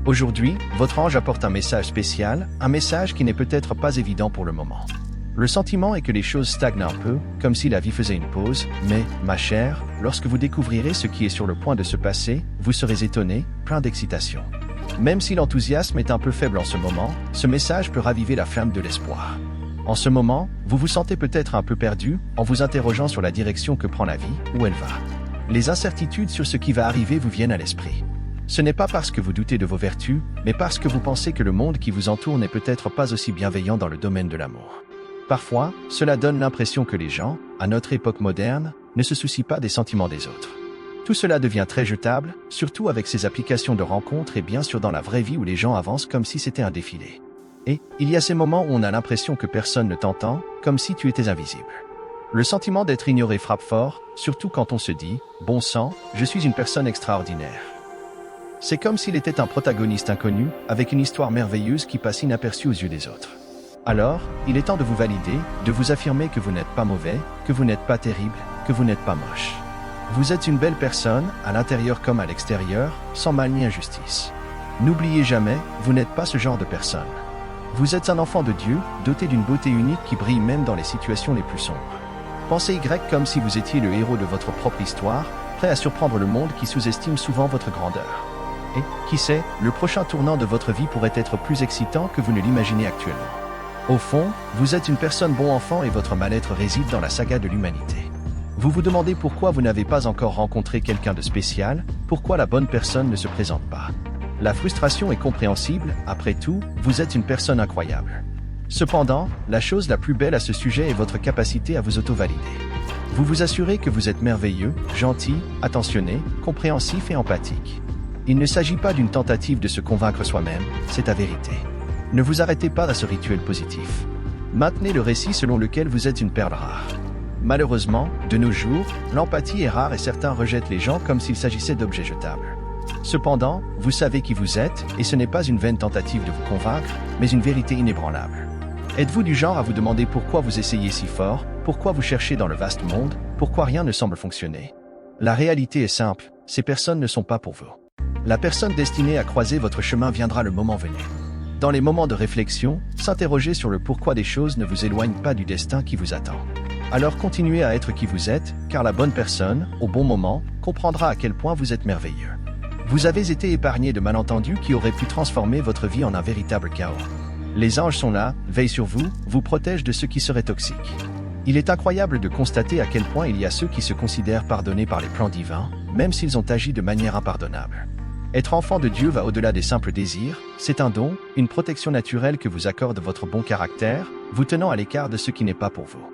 Aujourd'hui, votre ange apporte un message spécial, un message qui n'est peut-être pas évident pour le moment. Le sentiment est que les choses stagnent un peu, comme si la vie faisait une pause, mais, ma chère, lorsque vous découvrirez ce qui est sur le point de se passer, vous serez étonné, plein d'excitation. Même si l'enthousiasme est un peu faible en ce moment, ce message peut raviver la flamme de l'espoir. En ce moment, vous vous sentez peut-être un peu perdu, en vous interrogeant sur la direction que prend la vie, où elle va. Les incertitudes sur ce qui va arriver vous viennent à l'esprit. Ce n'est pas parce que vous doutez de vos vertus, mais parce que vous pensez que le monde qui vous entoure n'est peut-être pas aussi bienveillant dans le domaine de l'amour. Parfois, cela donne l'impression que les gens, à notre époque moderne, ne se soucient pas des sentiments des autres. Tout cela devient très jetable, surtout avec ces applications de rencontres et bien sûr dans la vraie vie où les gens avancent comme si c'était un défilé. Et, il y a ces moments où on a l'impression que personne ne t'entend, comme si tu étais invisible. Le sentiment d'être ignoré frappe fort, surtout quand on se dit « Bon sang, je suis une personne extraordinaire ». C'est comme s'il était un protagoniste inconnu, avec une histoire merveilleuse qui passe inaperçue aux yeux des autres. Alors, il est temps de vous valider, de vous affirmer que vous n'êtes pas mauvais, que vous n'êtes pas terrible, que vous n'êtes pas moche. Vous êtes une belle personne, à l'intérieur comme à l'extérieur, sans mal ni injustice. N'oubliez jamais, vous n'êtes pas ce genre de personne. Vous êtes un enfant de Dieu, doté d'une beauté unique qui brille même dans les situations les plus sombres. Pensez Y comme si vous étiez le héros de votre propre histoire, prêt à surprendre le monde qui sous-estime souvent votre grandeur. Et, qui sait, le prochain tournant de votre vie pourrait être plus excitant que vous ne l'imaginez actuellement. Au fond, vous êtes une personne bon enfant et votre mal-être réside dans la saga de l'humanité. Vous vous demandez pourquoi vous n'avez pas encore rencontré quelqu'un de spécial, pourquoi la bonne personne ne se présente pas. La frustration est compréhensible, après tout, vous êtes une personne incroyable. Cependant, la chose la plus belle à ce sujet est votre capacité à vous auto-valider. Vous vous assurez que vous êtes merveilleux, gentil, attentionné, compréhensif et empathique. Il ne s'agit pas d'une tentative de se convaincre soi-même, c'est la vérité. Ne vous arrêtez pas à ce rituel positif. Maintenez le récit selon lequel vous êtes une perle rare. Malheureusement, de nos jours, l'empathie est rare et certains rejettent les gens comme s'il s'agissait d'objets jetables. Cependant, vous savez qui vous êtes, et ce n'est pas une vaine tentative de vous convaincre, mais une vérité inébranlable. Êtes-vous du genre à vous demander pourquoi vous essayez si fort, pourquoi vous cherchez dans le vaste monde, pourquoi rien ne semble fonctionner? La réalité est simple, ces personnes ne sont pas pour vous. La personne destinée à croiser votre chemin viendra le moment venu. Dans les moments de réflexion, s'interroger sur le pourquoi des choses ne vous éloigne pas du destin qui vous attend. Alors continuez à être qui vous êtes, car la bonne personne, au bon moment, comprendra à quel point vous êtes merveilleux. Vous avez été épargné de malentendus qui auraient pu transformer votre vie en un véritable chaos. Les anges sont là, veillent sur vous, vous protègent de ce qui serait toxique. Il est incroyable de constater à quel point il y a ceux qui se considèrent pardonnés par les plans divins, même s'ils ont agi de manière impardonnable. Être enfant de Dieu va au-delà des simples désirs, c'est un don, une protection naturelle que vous accorde votre bon caractère, vous tenant à l'écart de ce qui n'est pas pour vous.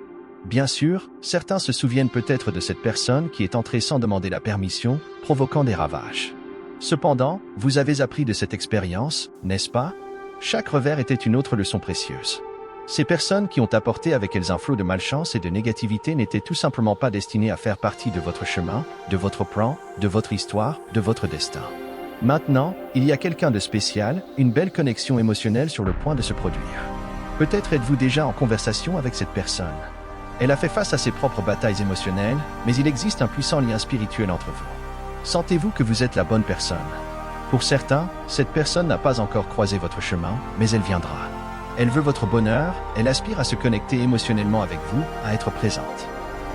Bien sûr, certains se souviennent peut-être de cette personne qui est entrée sans demander la permission, provoquant des ravages. Cependant, vous avez appris de cette expérience, n'est-ce pas? Chaque revers était une autre leçon précieuse. Ces personnes qui ont apporté avec elles un flot de malchance et de négativité n'étaient tout simplement pas destinées à faire partie de votre chemin, de votre plan, de votre histoire, de votre destin. Maintenant, il y a quelqu'un de spécial, une belle connexion émotionnelle sur le point de se produire. Peut-être êtes-vous déjà en conversation avec cette personne. Elle a fait face à ses propres batailles émotionnelles, mais il existe un puissant lien spirituel entre vous. Sentez-vous que vous êtes la bonne personne. Pour certains, cette personne n'a pas encore croisé votre chemin, mais elle viendra. Elle veut votre bonheur, elle aspire à se connecter émotionnellement avec vous, à être présente.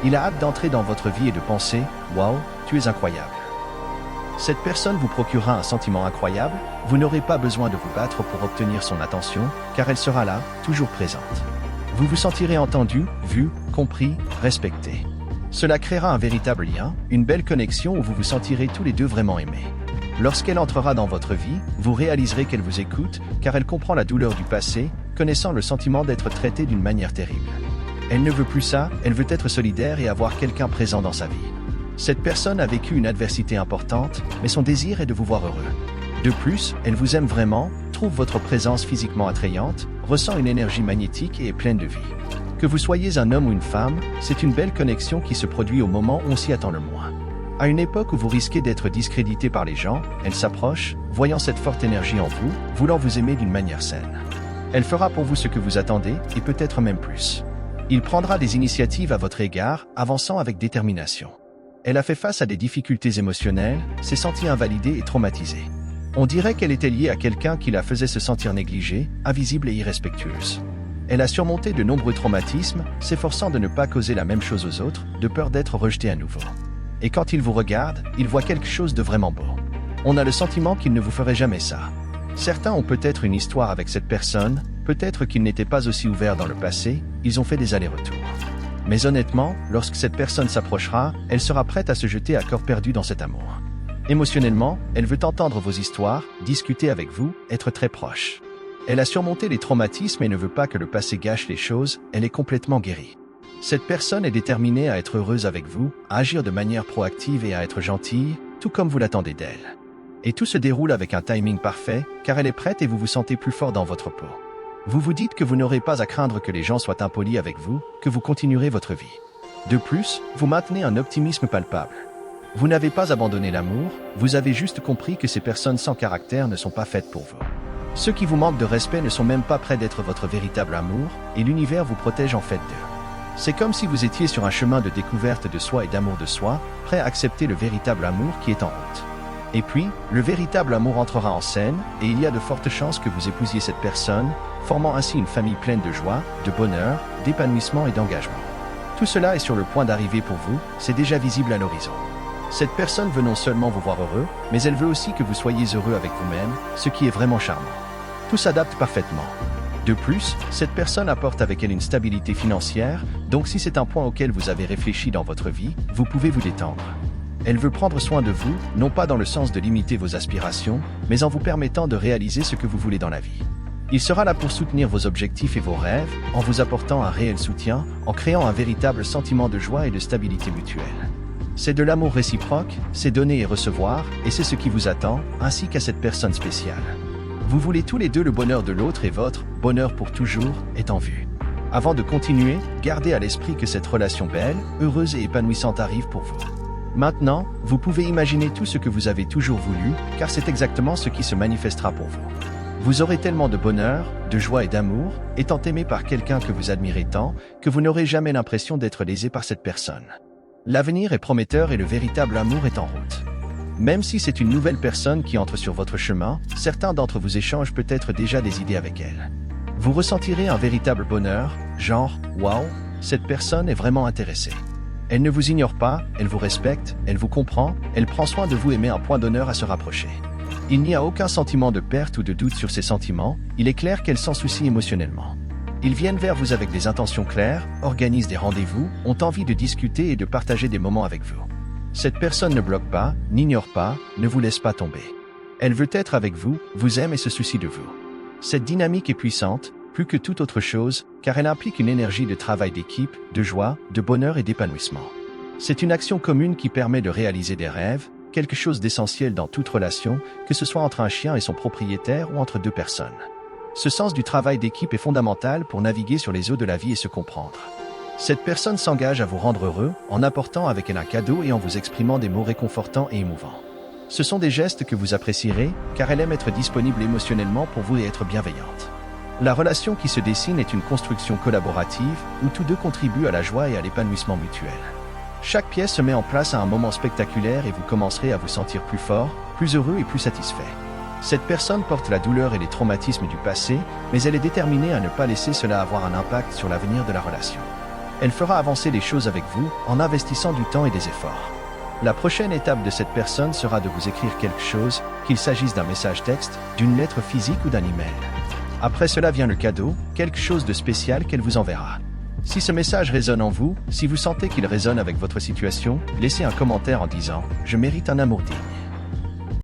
Il a hâte d'entrer dans votre vie et de penser « Waouh, tu es incroyable ». Cette personne vous procurera un sentiment incroyable, vous n'aurez pas besoin de vous battre pour obtenir son attention, car elle sera là, toujours présente. Vous vous sentirez entendu, vu, compris, respecté. Cela créera un véritable lien, une belle connexion où vous vous sentirez tous les deux vraiment aimés. Lorsqu'elle entrera dans votre vie, vous réaliserez qu'elle vous écoute, car elle comprend la douleur du passé, connaissant le sentiment d'être traitée d'une manière terrible. Elle ne veut plus ça, elle veut être solidaire et avoir quelqu'un présent dans sa vie. Cette personne a vécu une adversité importante, mais son désir est de vous voir heureux. De plus, elle vous aime vraiment, trouve votre présence physiquement attrayante, ressent une énergie magnétique et est pleine de vie. Que vous soyez un homme ou une femme, c'est une belle connexion qui se produit au moment où on s'y attend le moins. À une époque où vous risquez d'être discrédité par les gens, elle s'approche, voyant cette forte énergie en vous, voulant vous aimer d'une manière saine. Elle fera pour vous ce que vous attendez, et peut-être même plus. Il prendra des initiatives à votre égard, avançant avec détermination. Elle a fait face à des difficultés émotionnelles, s'est sentie invalidée et traumatisée. On dirait qu'elle était liée à quelqu'un qui la faisait se sentir négligée, invisible et irrespectueuse. Elle a surmonté de nombreux traumatismes, s'efforçant de ne pas causer la même chose aux autres, de peur d'être rejetée à nouveau. Et quand il vous regarde, il voit quelque chose de vraiment beau. On a le sentiment qu'il ne vous ferait jamais ça. Certains ont peut-être une histoire avec cette personne, peut-être qu'ils n'étaient pas aussi ouverts dans le passé, ils ont fait des allers-retours. Mais honnêtement, lorsque cette personne s'approchera, elle sera prête à se jeter à corps perdu dans cet amour. Émotionnellement, elle veut entendre vos histoires, discuter avec vous, être très proche. Elle a surmonté les traumatismes et ne veut pas que le passé gâche les choses, elle est complètement guérie. Cette personne est déterminée à être heureuse avec vous, à agir de manière proactive et à être gentille, tout comme vous l'attendez d'elle. Et tout se déroule avec un timing parfait, car elle est prête et vous vous sentez plus fort dans votre peau. Vous vous dites que vous n'aurez pas à craindre que les gens soient impolis avec vous, que vous continuerez votre vie. De plus, vous maintenez un optimisme palpable. Vous n'avez pas abandonné l'amour, vous avez juste compris que ces personnes sans caractère ne sont pas faites pour vous. Ceux qui vous manquent de respect ne sont même pas prêts d'être votre véritable amour, et l'univers vous protège en fait d'eux. C'est comme si vous étiez sur un chemin de découverte de soi et d'amour de soi, prêt à accepter le véritable amour qui est en route. Et puis, le véritable amour entrera en scène, et il y a de fortes chances que vous épousiez cette personne, formant ainsi une famille pleine de joie, de bonheur, d'épanouissement et d'engagement. Tout cela est sur le point d'arriver pour vous, c'est déjà visible à l'horizon. Cette personne veut non seulement vous voir heureux, mais elle veut aussi que vous soyez heureux avec vous-même, ce qui est vraiment charmant. Tout s'adapte parfaitement. De plus, cette personne apporte avec elle une stabilité financière, donc si c'est un point auquel vous avez réfléchi dans votre vie, vous pouvez vous détendre. Elle veut prendre soin de vous, non pas dans le sens de limiter vos aspirations, mais en vous permettant de réaliser ce que vous voulez dans la vie. Il sera là pour soutenir vos objectifs et vos rêves, en vous apportant un réel soutien, en créant un véritable sentiment de joie et de stabilité mutuelle. C'est de l'amour réciproque, c'est donner et recevoir, et c'est ce qui vous attend, ainsi qu'à cette personne spéciale. Vous voulez tous les deux le bonheur de l'autre et votre bonheur pour toujours est en vue. Avant de continuer, gardez à l'esprit que cette relation belle, heureuse et épanouissante arrive pour vous. Maintenant, vous pouvez imaginer tout ce que vous avez toujours voulu, car c'est exactement ce qui se manifestera pour vous. Vous aurez tellement de bonheur, de joie et d'amour, étant aimé par quelqu'un que vous admirez tant, que vous n'aurez jamais l'impression d'être lésé par cette personne. L'avenir est prometteur et le véritable amour est en route. Même si c'est une nouvelle personne qui entre sur votre chemin, certains d'entre vous échangent peut-être déjà des idées avec elle. Vous ressentirez un véritable bonheur, genre « Waouh, cette personne est vraiment intéressée ». Elle ne vous ignore pas, elle vous respecte, elle vous comprend, elle prend soin de vous et met un point d'honneur à se rapprocher. Il n'y a aucun sentiment de perte ou de doute sur ses sentiments, il est clair qu'elle s'en soucie émotionnellement. Ils viennent vers vous avec des intentions claires, organisent des rendez-vous, ont envie de discuter et de partager des moments avec vous. Cette personne ne bloque pas, n'ignore pas, ne vous laisse pas tomber. Elle veut être avec vous, vous aime et se soucie de vous. Cette dynamique est puissante, plus que toute autre chose, car elle implique une énergie de travail d'équipe, de joie, de bonheur et d'épanouissement. C'est une action commune qui permet de réaliser des rêves, quelque chose d'essentiel dans toute relation, que ce soit entre un chien et son propriétaire ou entre deux personnes. Ce sens du travail d'équipe est fondamental pour naviguer sur les eaux de la vie et se comprendre. Cette personne s'engage à vous rendre heureux en apportant avec elle un cadeau et en vous exprimant des mots réconfortants et émouvants. Ce sont des gestes que vous apprécierez, car elle aime être disponible émotionnellement pour vous et être bienveillante. La relation qui se dessine est une construction collaborative où tous deux contribuent à la joie et à l'épanouissement mutuel. Chaque pièce se met en place à un moment spectaculaire et vous commencerez à vous sentir plus fort, plus heureux et plus satisfait. Cette personne porte la douleur et les traumatismes du passé, mais elle est déterminée à ne pas laisser cela avoir un impact sur l'avenir de la relation. Elle fera avancer les choses avec vous en investissant du temps et des efforts. La prochaine étape de cette personne sera de vous écrire quelque chose, qu'il s'agisse d'un message texte, d'une lettre physique ou d'un email. Après cela vient le cadeau, quelque chose de spécial qu'elle vous enverra. Si ce message résonne en vous, si vous sentez qu'il résonne avec votre situation, laissez un commentaire en disant « Je mérite un amour digne ».